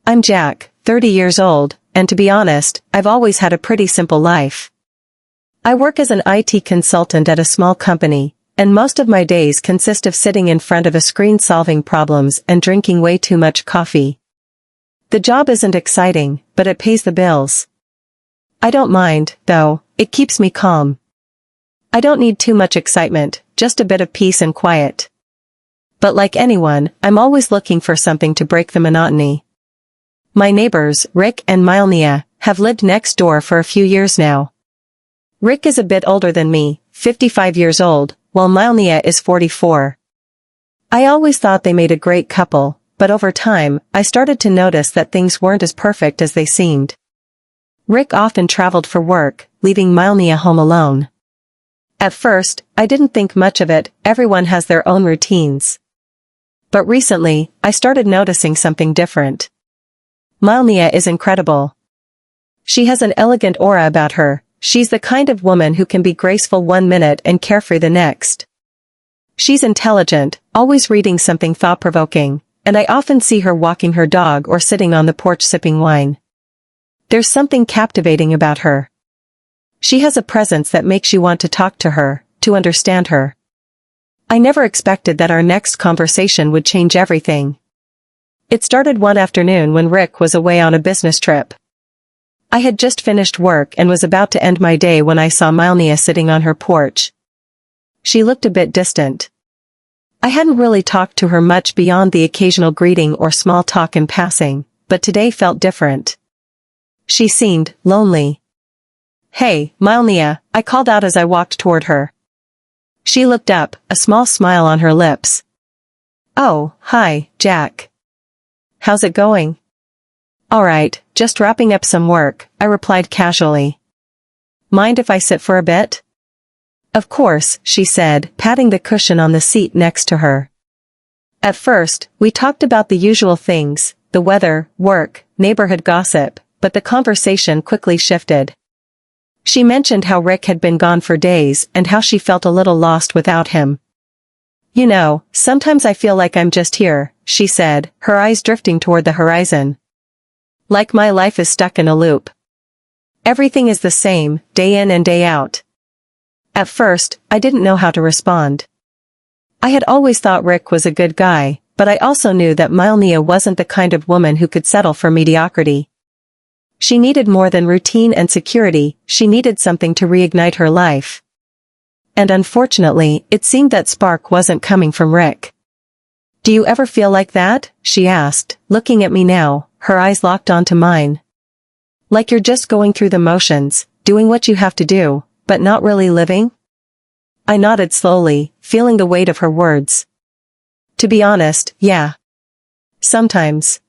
I'm Jack, 30 years old, and to be honest, I've always had a pretty simple life. I work as an IT consultant at a small company, and most of my days consist of sitting in front of a screen solving problems and drinking way too much coffee. The job isn't exciting, but it pays the bills. I don't mind, though, it keeps me calm. I don't need too much excitement, just a bit of peace and quiet. But like anyone, I'm always looking for something to break the monotony. My neighbors, Rick and Milnia, have lived next door for a few years now. Rick is a bit older than me, 55 years old, while Milnia is 44. I always thought they made a great couple, but over time, I started to notice that things weren't as perfect as they seemed. Rick often traveled for work, leaving Milnia home alone. At first, I didn't think much of it, everyone has their own routines. But recently, I started noticing something different. Milnia is incredible. She has an elegant aura about her, she's the kind of woman who can be graceful one minute and carefree the next. She's intelligent, always reading something thought-provoking, and I often see her walking her dog or sitting on the porch sipping wine. There's something captivating about her. She has a presence that makes you want to talk to her, to understand her. I never expected that our next conversation would change everything. It started one afternoon when Rick was away on a business trip. I had just finished work and was about to end my day when I saw Milnia sitting on her porch. She looked a bit distant. I hadn't really talked to her much beyond the occasional greeting or small talk in passing, but today felt different. She seemed lonely. "Hey, Milnia," I called out as I walked toward her. She looked up, a small smile on her lips. "Oh, hi, Jack. How's it going?" "All right, just wrapping up some work," I replied casually. "Mind if I sit for a bit?" "Of course," she said, patting the cushion on the seat next to her. At first, we talked about the usual things, the weather, work, neighborhood gossip, but the conversation quickly shifted. She mentioned how Rick had been gone for days and how she felt a little lost without him. "You know, sometimes I feel like I'm just here," she said, her eyes drifting toward the horizon. "Like my life is stuck in a loop. Everything is the same, day in and day out." At first, I didn't know how to respond. I had always thought Rick was a good guy, but I also knew that Milnia wasn't the kind of woman who could settle for mediocrity. She needed more than routine and security, she needed something to reignite her life. And unfortunately, it seemed that spark wasn't coming from Rick. "Do you ever feel like that?" she asked, looking at me now, her eyes locked onto mine. "Like you're just going through the motions, doing what you have to do, but not really living?" I nodded slowly, feeling the weight of her words. "To be honest, yeah. Sometimes.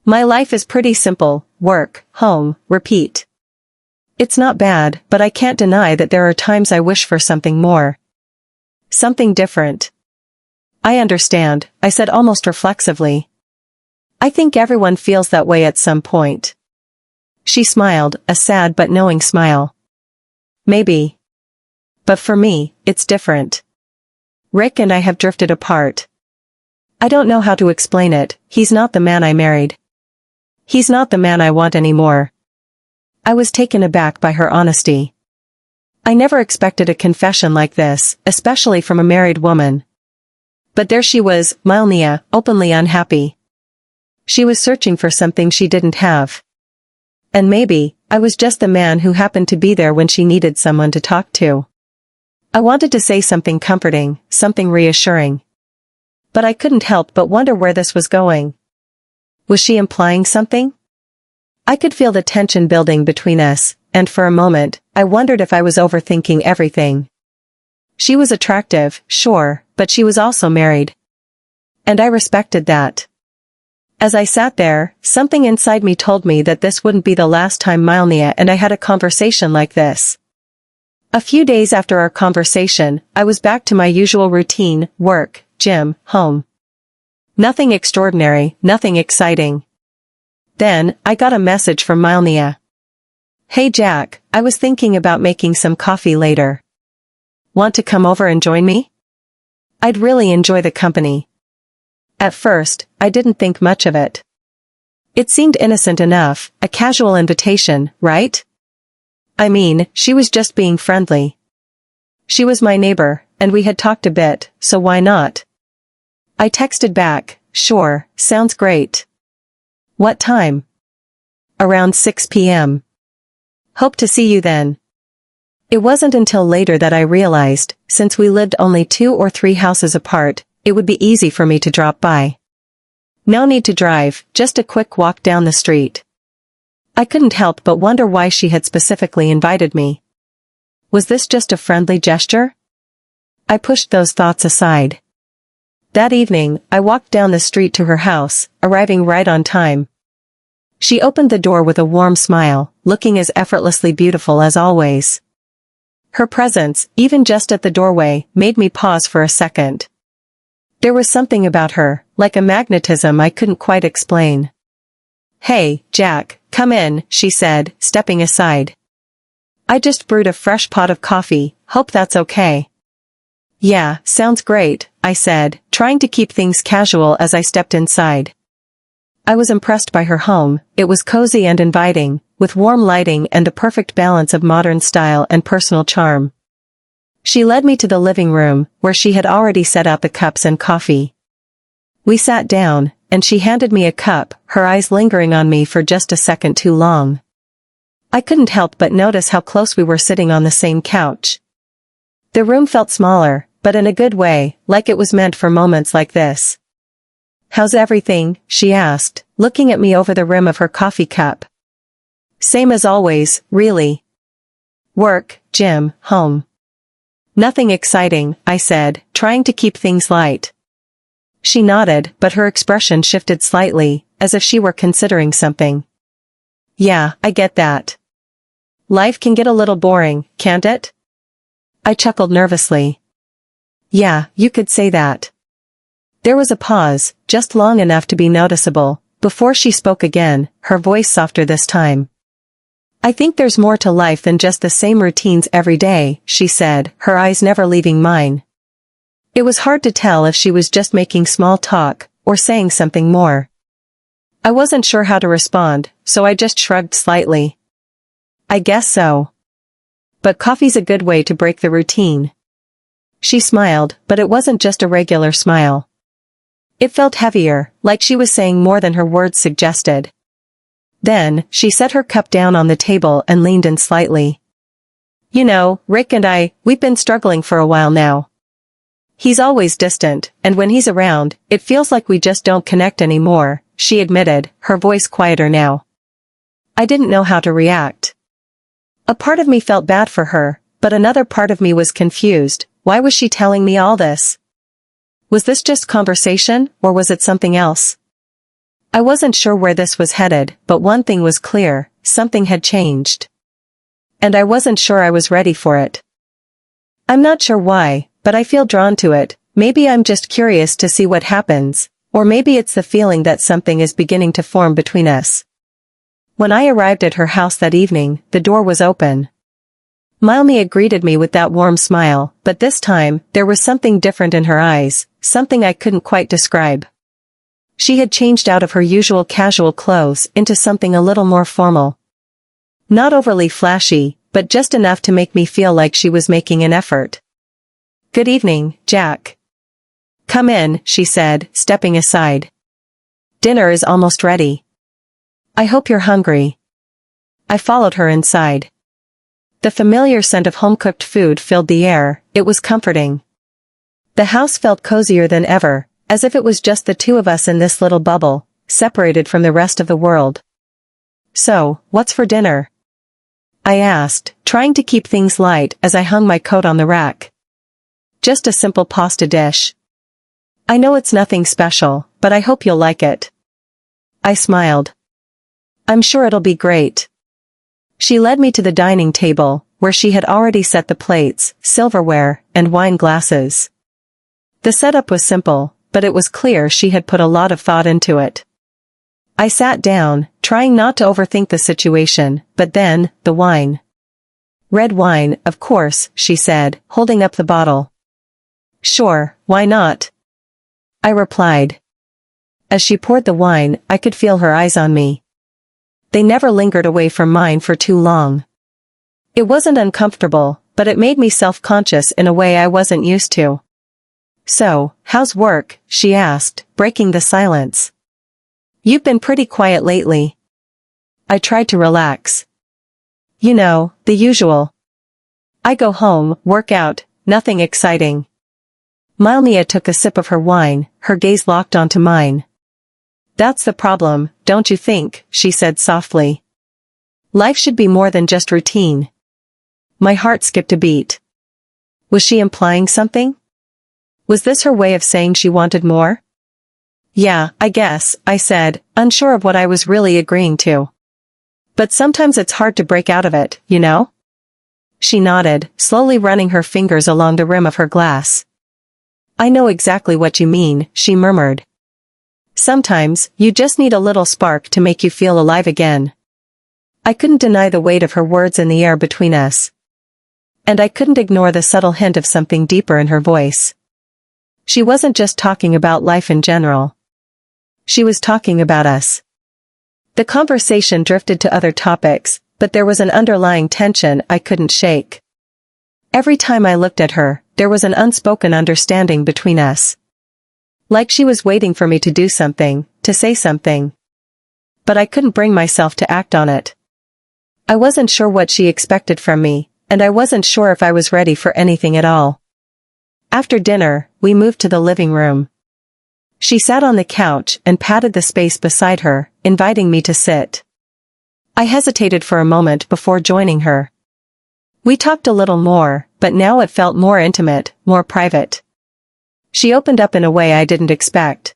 My life is pretty simple, work, home, repeat. It's not bad, but I can't deny that there are times I wish for something more. Something different." "I understand," I said almost reflexively. "I think everyone feels that way at some point." She smiled, a sad but knowing smile. "Maybe. But for me, it's different. Rick and I have drifted apart. I don't know how to explain it, he's not the man I married. He's not the man I want anymore." I was taken aback by her honesty. I never expected a confession like this, especially from a married woman. But there she was, Milnia, openly unhappy. She was searching for something she didn't have. And maybe, I was just the man who happened to be there when she needed someone to talk to. I wanted to say something comforting, something reassuring. But I couldn't help but wonder where this was going. Was she implying something? I could feel the tension building between us, and for a moment, I wondered if I was overthinking everything. She was attractive, sure, but she was also married. And I respected that. As I sat there, something inside me told me that this wouldn't be the last time Milnia and I had a conversation like this. A few days after our conversation, I was back to my usual routine, work, gym, home. Nothing extraordinary, nothing exciting. Then, I got a message from Milnia. "Hey Jack, I was thinking about making some coffee later. Want to come over and join me? I'd really enjoy the company." At first, I didn't think much of it. It seemed innocent enough, a casual invitation, right? I mean, she was just being friendly. She was my neighbor, and we had talked a bit, so why not? I texted back, sure, sounds great. What time? Around 6 p.m. Hope to see you then. It wasn't until later that I realized, since we lived only 2 or 3 houses apart, it would be easy for me to drop by. No need to drive, just a quick walk down the street. I couldn't help but wonder why she had specifically invited me. Was this just a friendly gesture? I pushed those thoughts aside. That evening, I walked down the street to her house, arriving right on time. She opened the door with a warm smile, looking as effortlessly beautiful as always. Her presence, even just at the doorway, made me pause for a second. There was something about her, like a magnetism I couldn't quite explain. Hey, Jack, come in, she said, stepping aside. I just brewed a fresh pot of coffee, hope that's okay. Yeah, sounds great, I said, trying to keep things casual as I stepped inside. I was impressed by her home. It was cozy and inviting, with warm lighting and a perfect balance of modern style and personal charm. She led me to the living room, where she had already set out the cups and coffee. We sat down, and she handed me a cup, her eyes lingering on me for just a second too long. I couldn't help but notice how close we were sitting on the same couch. The room felt smaller, but in a good way, like it was meant for moments like this. How's everything? She asked, looking at me over the rim of her coffee cup. Same as always, really. Work, gym, home. Nothing exciting, I said, trying to keep things light. She nodded, but her expression shifted slightly, as if she were considering something. Yeah, I get that. Life can get a little boring, can't it? I chuckled nervously. Yeah, you could say that. There was a pause, just long enough to be noticeable, before she spoke again, her voice softer this time. I think there's more to life than just the same routines every day, she said, her eyes never leaving mine. It was hard to tell if she was just making small talk, or saying something more. I wasn't sure how to respond, so I just shrugged slightly. I guess so. But coffee's a good way to break the routine. She smiled, but it wasn't just a regular smile. It felt heavier, like she was saying more than her words suggested. Then, she set her cup down on the table and leaned in slightly. You know, Rick and we've been struggling for a while now. He's always distant, and when he's around, it feels like we just don't connect anymore, she admitted, her voice quieter now. I didn't know how to react. A part of me felt bad for her, but another part of me was confused. Why was she telling me all this? Was this just conversation, or was it something else? I wasn't sure where this was headed, but one thing was clear, something had changed. And I wasn't sure I was ready for it. I'm not sure why, but I feel drawn to it. Maybe I'm just curious to see what happens, or maybe it's the feeling that something is beginning to form between us. When I arrived at her house that evening, the door was open. Milmia greeted me with that warm smile, but this time, there was something different in her eyes, something I couldn't quite describe. She had changed out of her usual casual clothes into something a little more formal. Not overly flashy, but just enough to make me feel like she was making an effort. Good evening, Jack. Come in, she said, stepping aside. Dinner is almost ready. I hope you're hungry. I followed her inside. The familiar scent of home-cooked food filled the air. It was comforting. The house felt cozier than ever, as if it was just the two of us in this little bubble, separated from the rest of the world. So, what's for dinner? I asked, trying to keep things light as I hung my coat on the rack. Just a simple pasta dish. I know it's nothing special, but I hope you'll like it. I smiled. I'm sure it'll be great. She led me to the dining table, where she had already set the plates, silverware, and wine glasses. The setup was simple, but it was clear she had put a lot of thought into it. I sat down, trying not to overthink the situation, but then, the wine. Red wine, of course, she said, holding up the bottle. Sure, why not? I replied. As she poured the wine, I could feel her eyes on me. They never lingered away from mine for too long. It wasn't uncomfortable, but it made me self-conscious in a way I wasn't used to. "So, how's work?" she asked, breaking the silence. "You've been pretty quiet lately." I tried to relax. "You know, the usual. I go home, work out, nothing exciting." Milnia took a sip of her wine, her gaze locked onto mine. "That's the problem, don't you think?" she said softly. "Life should be more than just routine." My heart skipped a beat. Was she implying something? Was this her way of saying she wanted more? "Yeah, I guess," I said, unsure of what I was really agreeing to. "But sometimes it's hard to break out of it, you know?" She nodded, slowly running her fingers along the rim of her glass. "I know exactly what you mean," she murmured. "Sometimes, you just need a little spark to make you feel alive again." I couldn't deny the weight of her words in the air between us. And I couldn't ignore the subtle hint of something deeper in her voice. She wasn't just talking about life in general. She was talking about us. The conversation drifted to other topics, but there was an underlying tension I couldn't shake. Every time I looked at her, there was an unspoken understanding between us. Like she was waiting for me to do something, to say something. But I couldn't bring myself to act on it. I wasn't sure what she expected from me, and I wasn't sure if I was ready for anything at all. After dinner, we moved to the living room. She sat on the couch and patted the space beside her, inviting me to sit. I hesitated for a moment before joining her. We talked a little more, but now it felt more intimate, more private. She opened up in a way I didn't expect.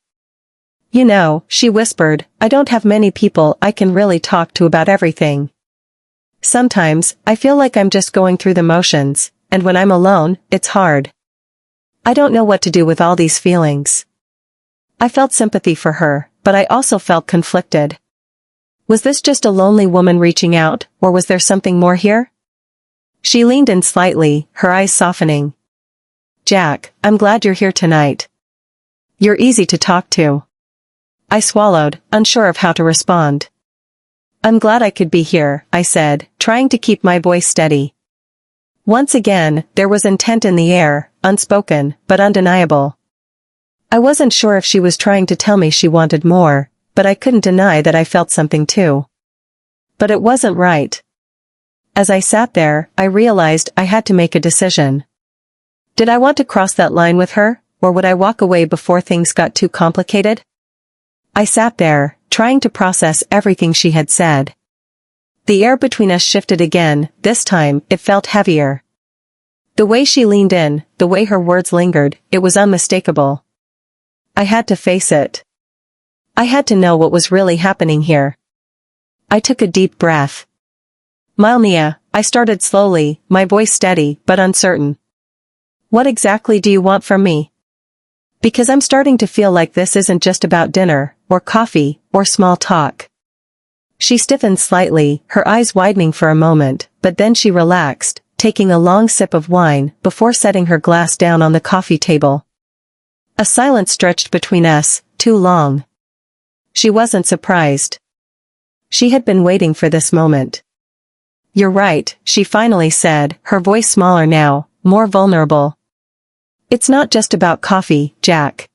"You know," she whispered, "I don't have many people I can really talk to about everything. Sometimes, I feel like I'm just going through the motions, and when I'm alone, it's hard. I don't know what to do with all these feelings." I felt sympathy for her, but I also felt conflicted. Was this just a lonely woman reaching out, or was there something more here? She leaned in slightly, her eyes softening. "Jack, I'm glad you're here tonight. You're easy to talk to." I swallowed, unsure of how to respond. "I'm glad I could be here," I said, trying to keep my voice steady. Once again, there was intent in the air, unspoken, but undeniable. I wasn't sure if she was trying to tell me she wanted more, but I couldn't deny that I felt something too. But it wasn't right. As I sat there, I realized I had to make a decision. Did I want to cross that line with her, or would I walk away before things got too complicated? I sat there, trying to process everything she had said. The air between us shifted again, this time, it felt heavier. The way she leaned in, the way her words lingered, it was unmistakable. I had to face it. I had to know what was really happening here. I took a deep breath. "Milnia," I started slowly, my voice steady, but uncertain. "What exactly do you want from me? Because I'm starting to feel like this isn't just about dinner, or coffee, or small talk." She stiffened slightly, her eyes widening for a moment, but then she relaxed, taking a long sip of wine, before setting her glass down on the coffee table. A silence stretched between us, too long. She wasn't surprised. She had been waiting for this moment. "You're right," she finally said, her voice smaller now, more vulnerable. "It's not just about coffee, Jack.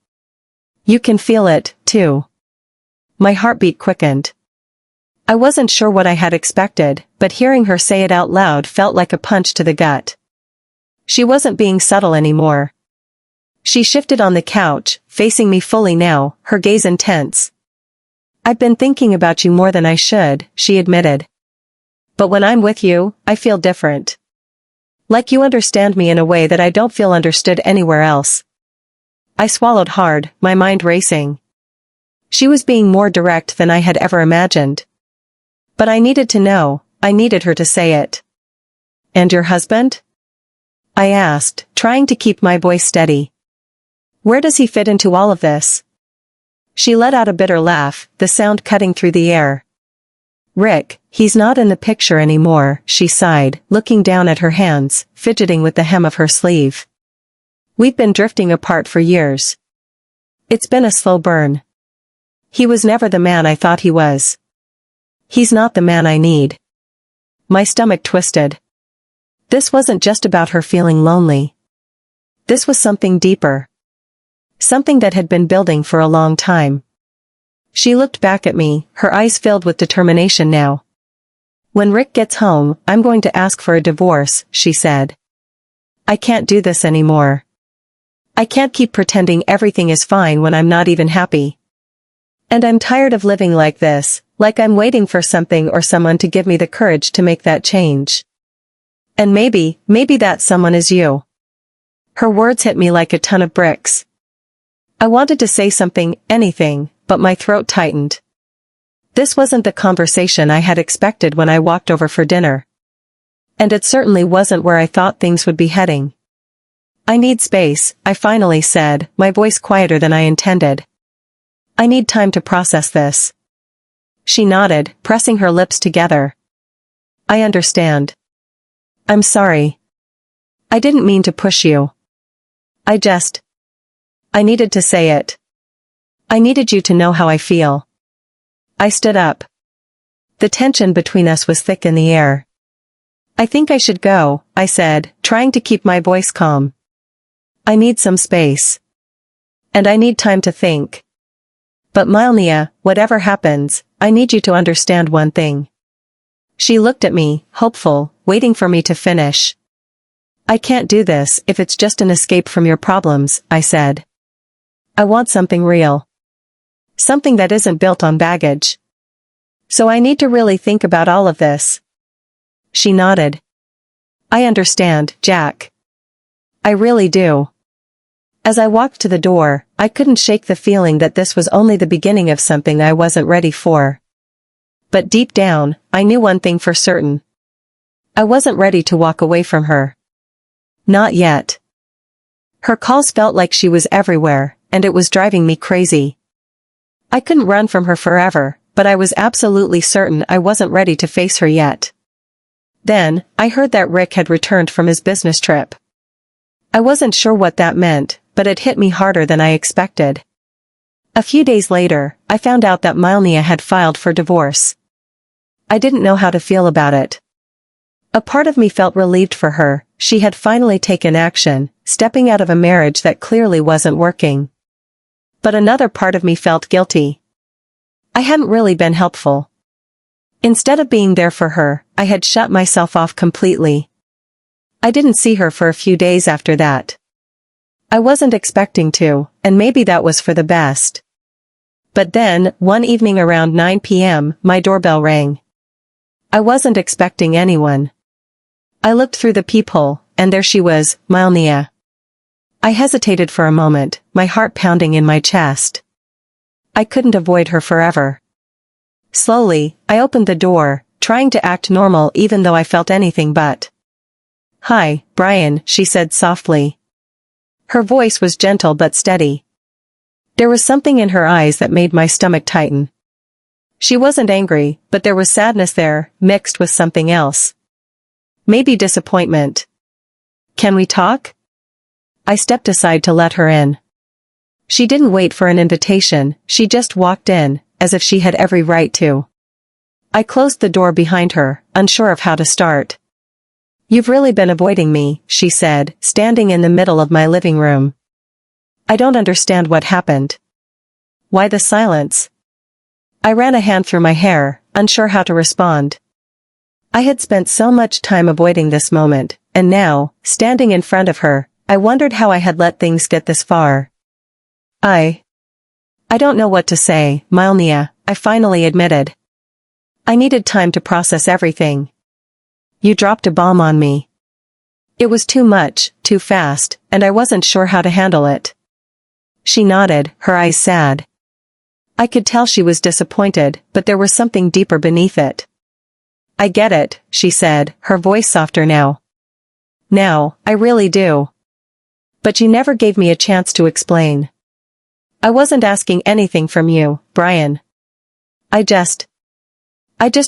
You can feel it, too." My heartbeat quickened. I wasn't sure what I had expected, but hearing her say it out loud felt like a punch to the gut. She wasn't being subtle anymore. She shifted on the couch, facing me fully now, her gaze intense. "I've been thinking about you more than I should," she admitted. "But when I'm with you, I feel different. Like you understand me in a way that I don't feel understood anywhere else." I swallowed hard, my mind racing. She was being more direct than I had ever imagined. But I needed to know, I needed her to say it. "And your husband?" I asked, trying to keep my voice steady. "Where does he fit into all of this?" She let out a bitter laugh, the sound cutting through the air. "Rick, he's not in the picture anymore," she sighed, looking down at her hands, fidgeting with the hem of her sleeve. "We've been drifting apart for years. It's been a slow burn. He was never the man I thought he was. He's not the man I need. My stomach twisted. This wasn't just about her feeling lonely. This was something deeper. Something that had been building for a long time. She looked back at me, her eyes filled with determination now. When Rick gets home, I'm going to ask for a divorce, she said. I can't do this anymore. I can't keep pretending everything is fine when I'm not even happy. And I'm tired of living like this, like I'm waiting for something or someone to give me the courage to make that change. And maybe that someone is you. Her words hit me like a ton of bricks. I wanted to say something, anything, but my throat tightened. This wasn't the conversation I had expected when I walked over for dinner. And it certainly wasn't where I thought things would be heading. I need space, I finally said, my voice quieter than I intended. I need time to process this. She nodded, pressing her lips together. I understand. I'm sorry. I didn't mean to push you. I needed to say it. I needed you to know how I feel. I stood up. The tension between us was thick in the air. I think I should go, I said, trying to keep my voice calm. I need some space. And I need time to think. But Milnia, whatever happens, I need you to understand one thing. She looked at me, hopeful, waiting for me to finish. I can't do this if it's just an escape from your problems, I said. I want something real. Something that isn't built on baggage. So I need to really think about all of this. She nodded. I understand, Jack. I really do. As I walked to the door, I couldn't shake the feeling that this was only the beginning of something I wasn't ready for. But deep down, I knew one thing for certain. I wasn't ready to walk away from her. Not yet. Her calls felt like she was everywhere, and it was driving me crazy. I couldn't run from her forever, but I was absolutely certain I wasn't ready to face her yet. Then, I heard that Rick had returned from his business trip. I wasn't sure what that meant, but it hit me harder than I expected. A few days later, I found out that Milnia had filed for divorce. I didn't know how to feel about it. A part of me felt relieved for her, she had finally taken action, stepping out of a marriage that clearly wasn't working. But another part of me felt guilty. I hadn't really been helpful. Instead of being there for her, I had shut myself off completely. I didn't see her for a few days after that. I wasn't expecting to, and maybe that was for the best. But then, one evening around 9 p.m., my doorbell rang. I wasn't expecting anyone. I looked through the peephole, and there she was, Milnia. I hesitated for a moment, my heart pounding in my chest. I couldn't avoid her forever. Slowly, I opened the door, trying to act normal even though I felt anything but. Hi, Brian, she said softly. Her voice was gentle but steady. There was something in her eyes that made my stomach tighten. She wasn't angry, but there was sadness there, mixed with something else. Maybe disappointment. Can we talk? I stepped aside to let her in. She didn't wait for an invitation, she just walked in, as if she had every right to. I closed the door behind her, unsure of how to start. You've really been avoiding me, she said, standing in the middle of my living room. I don't understand what happened. Why the silence? I ran a hand through my hair, unsure how to respond. I had spent so much time avoiding this moment, and now, standing in front of her, I wondered how I had let things get this far. I don't know what to say, Milnia, I finally admitted. I needed time to process everything. You dropped a bomb on me. It was too much, too fast, and I wasn't sure how to handle it. She nodded, her eyes sad. I could tell she was disappointed, but there was something deeper beneath it. I get it, she said, her voice softer now. Now, I really do. But you never gave me a chance to explain. I wasn't asking anything from you, Brian. I just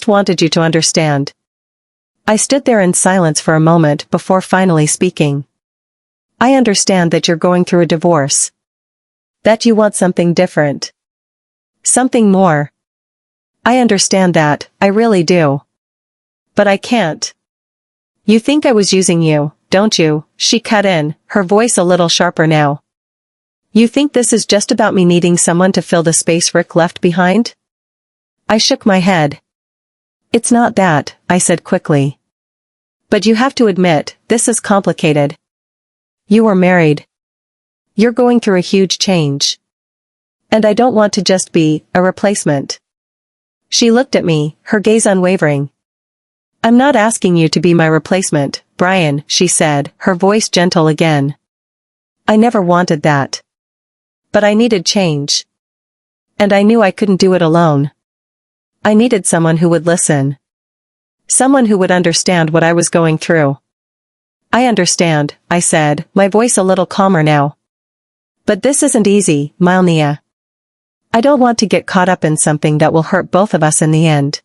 wanted you to understand. I stood there in silence for a moment before finally speaking. I understand that you're going through a divorce. That you want something different. Something more. I understand that, I really do. But I can't. You think I was using you, don't you? She cut in, her voice a little sharper now. You think this is just about me needing someone to fill the space Rick left behind? I shook my head. It's not that, I said quickly. But you have to admit, this is complicated. You are married. You're going through a huge change. And I don't want to just be a replacement. She looked at me, her gaze unwavering. I'm not asking you to be my replacement, Brian, she said, her voice gentle again. I never wanted that. But I needed change. And I knew I couldn't do it alone. I needed someone who would listen. Someone who would understand what I was going through. I understand, I said, my voice a little calmer now. But this isn't easy, Milnia. I don't want to get caught up in something that will hurt both of us in the end.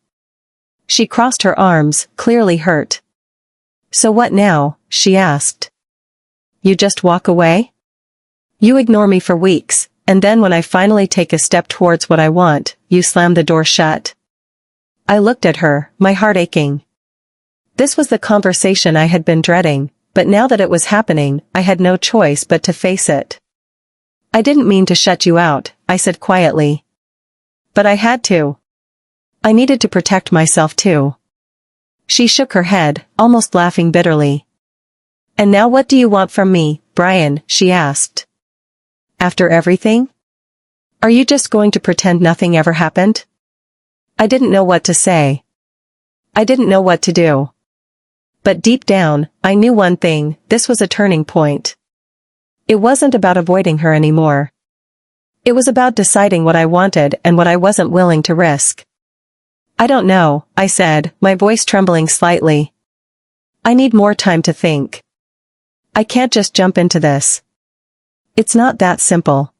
She crossed her arms, clearly hurt. So what now? She asked. You just walk away? You ignore me for weeks, and then when I finally take a step towards what I want, you slam the door shut. I looked at her, my heart aching. This was the conversation I had been dreading, but now that it was happening, I had no choice but to face it. I didn't mean to shut you out, I said quietly. But I had to. I needed to protect myself too. She shook her head, almost laughing bitterly. And now what do you want from me, Brian? She asked. After everything? Are you just going to pretend nothing ever happened? I didn't know what to say. I didn't know what to do. But deep down, I knew one thing, this was a turning point. It wasn't about avoiding her anymore. It was about deciding what I wanted and what I wasn't willing to risk. I don't know, I said, my voice trembling slightly. I need more time to think. I can't just jump into this. It's not that simple.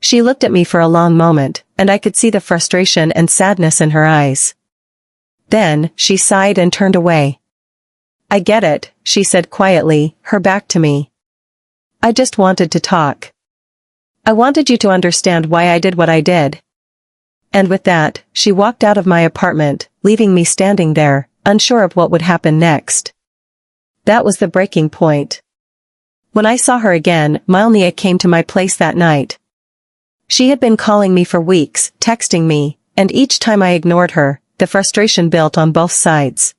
She looked at me for a long moment, and I could see the frustration and sadness in her eyes. Then, she sighed and turned away. I get it, she said quietly, her back to me. I just wanted to talk. I wanted you to understand why I did what I did. And with that, she walked out of my apartment, leaving me standing there, unsure of what would happen next. That was the breaking point. When I saw her again, Milnia came to my place that night. She had been calling me for weeks, texting me, and each time I ignored her, the frustration built on both sides.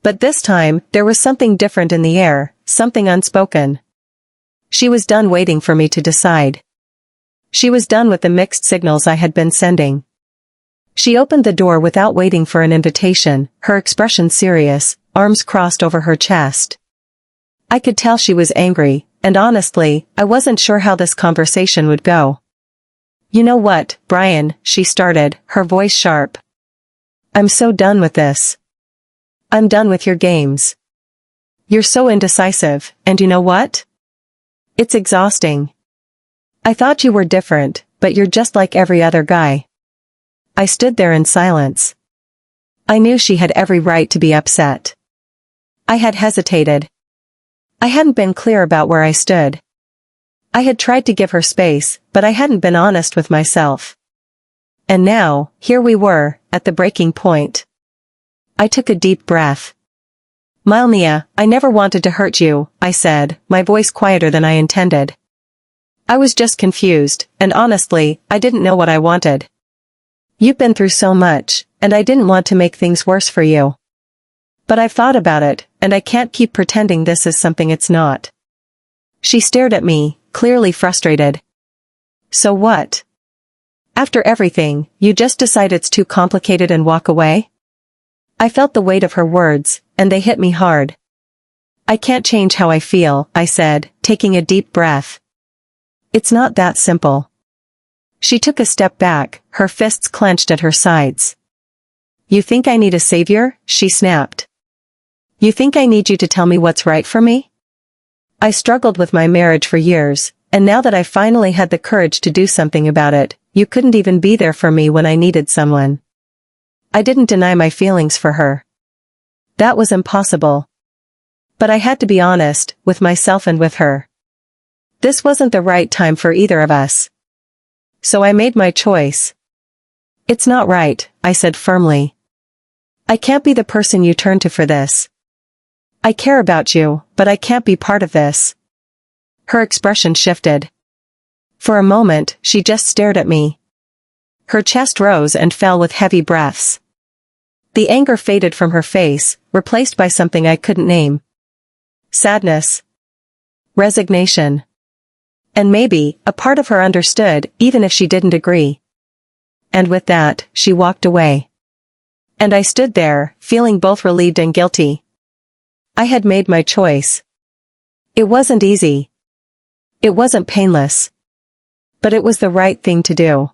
But this time, there was something different in the air, something unspoken. She was done waiting for me to decide. She was done with the mixed signals I had been sending. She opened the door without waiting for an invitation, her expression serious, arms crossed over her chest. I could tell she was angry, and honestly, I wasn't sure how this conversation would go. You know what, Brian, she started, her voice sharp. I'm so done with this. I'm done with your games. You're so indecisive, and you know what? It's exhausting. I thought you were different, but you're just like every other guy. I stood there in silence. I knew she had every right to be upset. I had hesitated. I hadn't been clear about where I stood. I had tried to give her space, but I hadn't been honest with myself. And now, here we were, at the breaking point. I took a deep breath. Milnia, I never wanted to hurt you, I said, my voice quieter than I intended. I was just confused, and honestly, I didn't know what I wanted. You've been through so much, and I didn't want to make things worse for you. But I've thought about it, and I can't keep pretending this is something it's not. She stared at me, clearly frustrated. So what? After everything, you just decide it's too complicated and walk away? I felt the weight of her words, and they hit me hard. I can't change how I feel, I said, taking a deep breath. It's not that simple. She took a step back, her fists clenched at her sides. You think I need a savior? She snapped. You think I need you to tell me what's right for me? I struggled with my marriage for years, and now that I finally had the courage to do something about it, you couldn't even be there for me when I needed someone. I didn't deny my feelings for her. That was impossible. But I had to be honest, with myself and with her. This wasn't the right time for either of us. So I made my choice. It's not right, I said firmly. I can't be the person you turn to for this. I care about you, but I can't be part of this. Her expression shifted. For a moment, she just stared at me. Her chest rose and fell with heavy breaths. The anger faded from her face, replaced by something I couldn't name. Sadness. Resignation. And maybe, a part of her understood, even if she didn't agree. And with that, she walked away. And I stood there, feeling both relieved and guilty. I had made my choice. It wasn't easy. It wasn't painless. But it was the right thing to do.